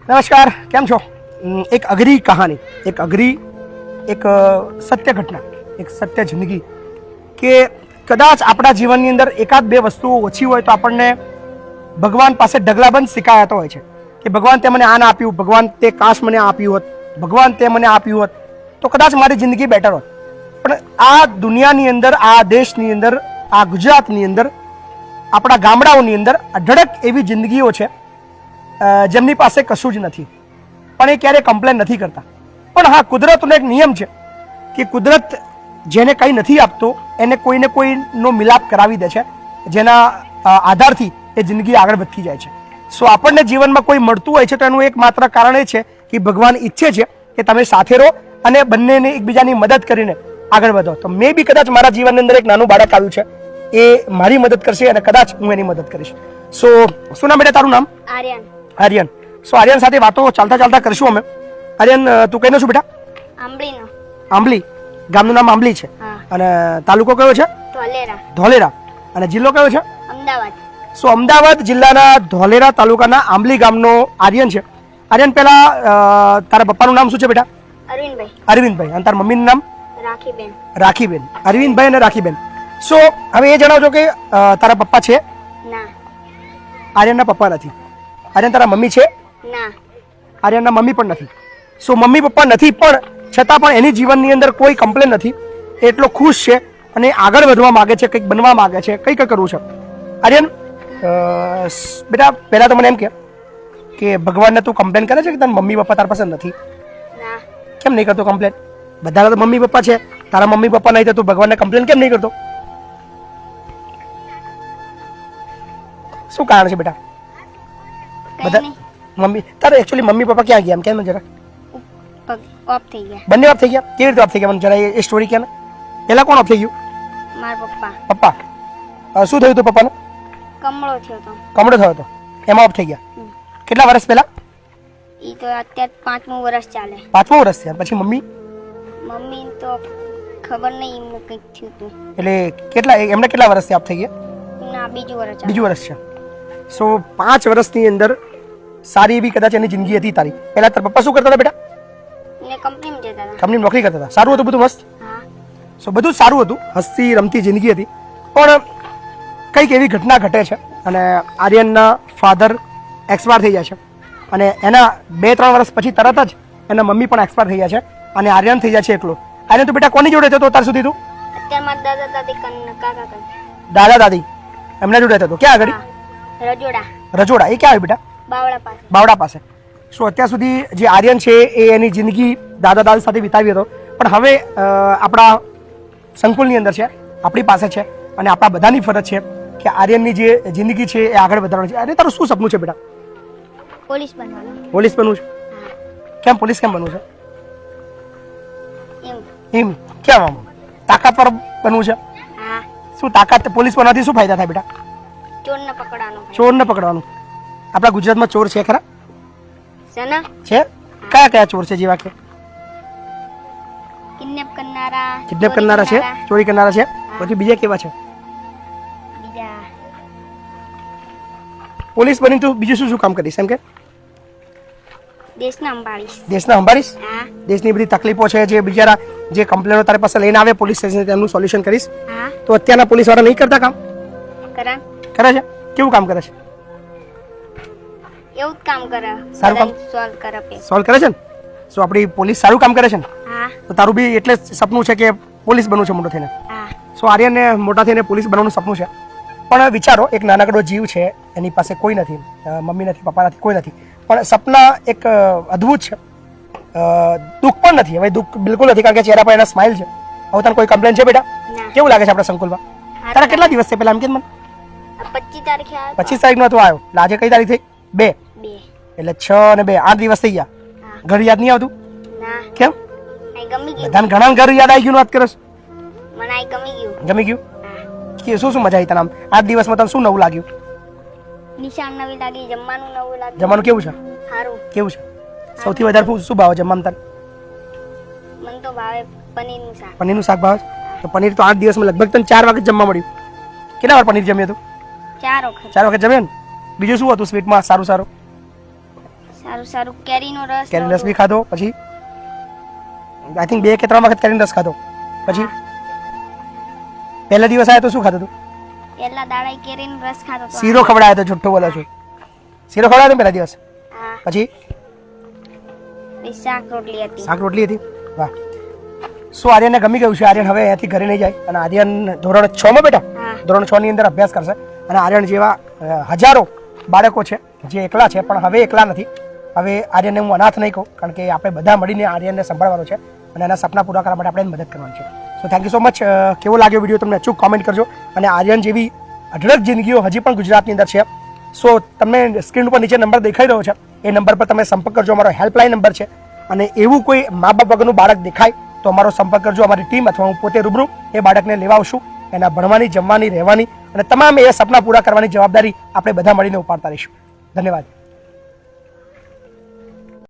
નમસ્કાર, કેમ છો? એક અઘરી કહાની, એક સત્ય ઘટના, એક સત્ય જિંદગી કે કદાચ આપણા જીવનની અંદર એકાદ બે વસ્તુઓ ઓછી હોય તો આપણને ભગવાન પાસે ઢગલાબંધ શિકાયતો હોય છે કે ભગવાન તે મને આ ના આપ્યું, ભગવાન તે કાશ મને આપ્યું હોત, ભગવાન તે મને આપ્યું હોત તો કદાચ મારી જિંદગી બેટર હોત. પણ આ દુનિયાની અંદર, આ દેશની અંદર, આ ગુજરાતની અંદર, આપણા ગામડાઓની અંદર અઢળક એવી જિંદગીઓ છે જેમની પાસે કશું જ નથી, પણ એ ક્યારેય કમ્પ્લેન નથી કરતા. પણ હા, કુદરતનો એક નિયમ છે કે કુદરત જેને કંઈ નથી આપતો એને કોઈને કોઈનો મિલાપ કરાવી દે છે, જેના આધારથી એ જિંદગી આગળ વધતી જાય છે. સો આપણને જીવનમાં કોઈ મળતું હોય છે તો એનું એકમાત્ર કારણ એ છે કે ભગવાન ઈચ્છે છે કે તમે સાથે રહો અને બંનેને એકબીજાની મદદ કરીને આગળ વધો. તો મે બી કદાચ મારા જીવનની અંદર એક નાનું બાળક આવ્યું છે, એ મારી મદદ કરશે અને કદાચ હું એની મદદ કરીશ. સો શું નામ બેટા તારું? નામ આર્યન. આર્યન. સો આર્યન સાથે વાતો ચાલતા ચાલતા કરશું અમે. આર્યન, તું કઈનો છું બેટા? આંબલીનો. આંબલી ગામનું નામ આંબલી છે અને તાલુકો કયો છે? ધોલેરા. ધોલેરા. અને જિલ્લો કયો છે? અમદાવાદ. સો અમદાવાદ જિલ્લાના ધોલેરા તાલુકાના આંબલી ગામનો આર્યન છે. આર્યન, પહેલા તારા પપ્પાનું નામ શું છે બેટા? અરવિંદભાઈ. અરવિંદભાઈ. અને તારા મમ્મીનું નામ? રાખીબેન. રાખીબેન. અરવિંદભાઈ અને રાખીબેન. સો હવે એ જણાવજો કે તારા પપ્પા છે? ના. આર્યનના પપ્પા નથી. આર્યન, તારા મમ્મી છે? ના. આર્યનના મમ્મી પણ નથી. સો મમ્મી પપ્પા નથી પણ છતાં પણ એની જીવનની અંદર કોઈ કમ્પ્લેન નથી, એટલો ખુશ છે અને આગળ વધવા માંગે છે, કંઈક બનવા માંગે છે, કંઈક કરવું છે. આર્યન બેટા, પહેલા તો મને એમ કે ભગવાનને તું કમ્પ્લેન કરે છે કે તારા મમ્મી પપ્પા તારા પાસે નથી? ના. કેમ નહીં કરતો કમ્પ્લેન? બધાના તો મમ્મી પપ્પા છે, તારા મમ્મી પપ્પા નહીં તો તું ભગવાનને કમ્પ્લેન કેમ નહીં કરતો? શું કારણ છે બેટા? બધા મમ્મી તારે એકચ્યુઅલી મમ્મી પપ્પા ક્યાં ગયા એમ કેમ જરા? ઓફ થઈ ગયા. બંને ઓફ થઈ ગયા? કેવી રીતે ઓફ થઈ ગયા મને જરા એ સ્ટોરી કે ને. પહેલા કોણ ઓફ થઈ ગયું? મારા પપ્પા. પપ્પા. શું થયું હતું પપ્પાને? કમળો થયો તો. કમળો થયો હતો, એમાં ઓફ થઈ ગયા. કેટલા વર્ષ પહેલા? ઈ તો અત્યારે 5મું વર્ષ ચાલે. 5મું વર્ષ થયા. પછી મમ્મી? મમ્મી તો ખબર નહીં, એમને કંઈક થયું હતું. એટલે કેટલા એમને કેટલા વર્ષથી ઓફ થઈ ગયા? ના, બીજું વર્ષ. બીજું વર્ષ છે. સો 5 વર્ષની અંદર સારી એવી કદાચ એની જિંદગી હતી તારી. પહેલા તારા પપ્પા શું કરતા હતા બેટા? ને કંપનીમાં જતા હતા. કંપની નોકરી કરતા હતા. સારું હતું બધું? મસ્ત. હા. સો બધું સારું હતું, હસતી રમતી જિંદગી હતી. પણ કંઈક એવી ઘટના ઘટે છે અને આર્યનના ફાધર એક્સપાયર થઈ જાય છે અને એના 2-3 વર્ષ પછી તરત જ એના મમ્મી પણ એક્સપાયર થઈ જાય છે અને આર્યન થઈ જાય છે એકલો. આર્યન, તો બેટા કોની જોડે હતો અત્યાર સુધી તું? અત્યારે મારા દાદા દાદી કાકા કાકા. દાદા દાદી એમના જોડે હતો. ક્યાં આગળ? રજોડા. રજોડા. એ ક્યાં આવ્યું બેટા? બાવળા પાસે. બાવડા પાસે. શું અત્યાર સુધી જે આર્યન છે એ એની જિંદગી દાદા દાદી સાથે વિતાવી હતો, પણ હવે આપણા સંકુલની અંદર છે, આપણી પાસે છે અને આપણા બધાની ફરજ છે કે આર્યનની જે જિંદગી છે એ આગળ વધારવાની છે. અરે તારું શું સપનું છે બેટા? પોલીસ બનવાનું. પોલીસ બનવું છે? કેમ પોલીસ કેમ બનવું છે? એમ કેમ? આમ તાકાત પર બનવું છે? હા. શું તાકાત? પોલીસ બનવાથી શું ફાયદા થાય બેટા? ચોરને પકડવાનો. ચોરને પકડવાનું. આપણા ગુજરાતમાં ચોર છે ખરા? સના છે? કયા કયા ચોર છે? જેવા કે કિડનેપ કરનારા. કિડનેપ કરનારા છે, ચોરી કરનારા છે, પછી બીજા કેવા છે? બીજા પોલીસ બની તું બીજું શું શું કામ કરીશ એમ કે? દેશને સંભાળીશ. દેશને સંભાળીશ? હા. દેશની બધી તકલીફો છે, જે બિચારા જે કમ્પ્લેનો તારી પાસે લઈને આવે પોલીસ સ્ટેશન, તેમનું સોલ્યુશન કરીશ. હા. તો અત્યારના પોલીસ વાળા નહીં કરતા કામ? કરા. કરે છે? કેવું કામ કરે છે? એવું જ કામ કરે. સારું કામ સોલ્વ કરે પે. સોલ્વ કરે છે ને? સો આપણી પોલીસ સારું કામ કરે છે ને? હા. તો તારું બી એટલે જ સપનું છે કે પોલીસ બનવું છે મોટો થઈને? હા. સો આર્યનને મોટા થઈને પોલીસ બનવાનું સપનું છે. પણ વિચારો, એક નાનકડો જીવ છે, એની પાસે કોઈ નથી, મમ્મી નથી, પપ્પા નથી, કોઈ નથી, પણ સપના એક અદ્ભુત છે. દુઃખ પણ નથી. હવે દુઃખ બિલકુલ નથી, કારણ કે ચહેરા પર એના સ્માઇલ છે. હવે તને કોઈ કમ્પ્લેન છે બેટા? કેવું લાગે છે આપણા સંકુલમાં? તારા કેટલા દિવસ છે પેલા એમ કે મને? 25 તારીખે આવ્યો. 25 તારીખનો તું આવ્યો. આજે કઈ તારીખ થઈ? 2. 2. એટલે 6 અને 2 8 દિવસ થઈ ગયા. ઘર યાદ નહીં આવતું? ના. કેમ? આઈ ગમી ગયું. બધાને ઘણા ઘર યાદ આવી ગયું વાત કરસ? મને આઈ ગમી ગયું. ગમી ગયું? કે શું શું મજા આવી તને આમ 8 દિવસમાં? તને શું નવું લાગ્યું? નિશાન નવી લાગી, જમવાનું નવું લાગ્યું. જમવાનું કેવું છે? સારું. કેવું છે? સૌથી વધારે શું ભાવે જમવામાં તને? મને તો ભાવે પનીરનું શાક. પનીરનું શાક ભાવે? તો પનીર તો 8 દિવસમાં લગભગ તને 4 વખત જમવા મળ્યું. કેટલા વાર પનીર જમ્યું હતું? 4 વખત. 4 વખત જમ્યું ને? બીજું શું હતું સ્વીટમાં સારું સારું? સારું સારું કેરીનો રસ કેરીનો રસ લઉં. બી ખાધો, પછી આઈ થિંક 2 કે 3 વખત કેરીનો રસ ખાધો. પછી પહેલા દિવસ આવ્યો તો શું ખાધું તું? પહેલા દાડા કેરીનો રસ ખાતો તો. શીરો ખવડાયો તો, જુઠ્ઠું બોલો છું. શીરો ખવડાયો તો પહેલા દિવસ. હા પછી પછી શાક રોટલી હતી. શાક રોટલી હતી. વાહ. શું આર્યનને ગમી ગયું છે? આર્યન હવે અહીંયાથી ઘરે નહીં જાય અને આર્યન ધોરણ 6 માં બેટા હા ધોરણ 6 ની અંદર અભ્યાસ કરશે અને આર્યન જેવા હજારો બાળકો છે જે એકલા છે પણ હવે એકલા નથી. હવે આર્યનને હું અનાથ નહીં કહું, કારણ કે આપણે બધા મળીને આર્યનને સંભાળવાનો છે અને એના સપના પૂરા કરવા માટે આપણે એને મદદ કરવાની છે. So thank you so much. કેવો લાગ્યો વિડીયો તમને અચૂક કોમેન્ટ કરજો. અને આર્યન જેવી અઢળક જિંદગીઓ હજી પણ ગુજરાતની અંદર છે. સો તમને સ્ક્રીન ઉપર નીચે નંબર દેખાઈ રહ્યો છે, એ નંબર પર તમે સંપર્ક કરજો. અમારો હેલ્પલાઇન નંબર છે અને એવું કોઈ મા બાપ વગરનું બાળક દેખાય તો અમારો સંપર્ક કરજો. અમારી ટીમ અથવા હું પોતે રૂબરૂ એ બાળકને લેવા આવશું. એના ભણવાની, જમવાની, રહેવાની અને તમામ એ સપના પૂરા કરવાની જવાબદારી આપણે બધા મળીને ઉપાડતા રહીશું. ધન્યવાદ.